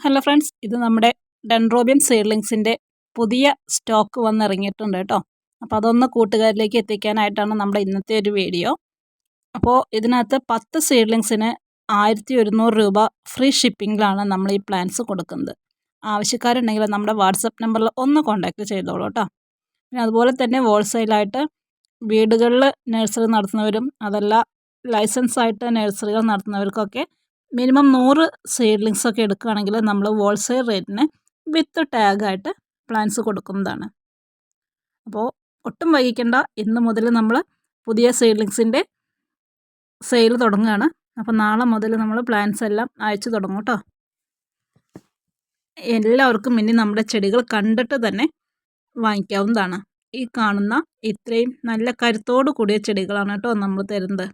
Hello friends, ഇത് നമ്മുടെ dendrobium സീഡ്ലിങ്സിൻ്റെ പുതിയ സ്റ്റോക്ക് വന്നിറങ്ങിയിട്ടുണ്ട് കേട്ടോ. അപ്പോൾ അതൊന്ന് കൂട്ടുകാരിലേക്ക് എത്തിക്കാനായിട്ടാണ് നമ്മുടെ ഇന്നത്തെ ഒരു വീഡിയോ. അപ്പോൾ ഇതിനകത്ത് 10 സീഡ്ലിങ്സിന് 1100 രൂപ ഫ്രീ ഷിപ്പിങ്ങിലാണ് നമ്മൾ ഈ പ്ലാൻസ് കൊടുക്കുന്നത്. ആവശ്യക്കാരുണ്ടെങ്കിൽ നമ്മുടെ വാട്സപ്പ് നമ്പറിൽ ഒന്ന് കോൺടാക്റ്റ് ചെയ്തോളൂ കേട്ടോ. പിന്നെ അതുപോലെ തന്നെ ഹോൾസെയിലായിട്ട് വീടുകളിൽ നഴ്സറി നടത്തുന്നവരും അതല്ല ലൈസൻസായിട്ട് നഴ്സറികൾ നടത്തുന്നവർക്കൊക്കെ മിനിമം 100 സീഡ്ലിങ്സ് ഒക്കെ എടുക്കുകയാണെങ്കിൽ നമ്മൾ ഹോൾസെയിൽ റേറ്റിന് വിത്ത് ടാഗായിട്ട് പ്ലാൻസ് കൊടുക്കുന്നതാണ്. അപ്പോൾ ഒട്ടും വൈകിക്കേണ്ട, ഇന്ന് മുതൽ നമ്മൾ പുതിയ സീഡ്ലിങ്സിൻ്റെ സെയിൽ തുടങ്ങുകയാണ്. അപ്പോൾ നാളെ മുതൽ നമ്മൾ പ്ലാൻസ് എല്ലാം അയച്ചു തുടങ്ങും കേട്ടോ. എല്ലാവർക്കും ഇനി നമ്മുടെ ചെടികൾ കണ്ടിട്ട് തന്നെ വാങ്ങിക്കാവുന്നതാണ്. ഈ കാണുന്ന ഇത്രയും നല്ല കരുത്തോടു കൂടിയ ചെടികളാണ് കേട്ടോ നമ്മൾ തരുന്നത്.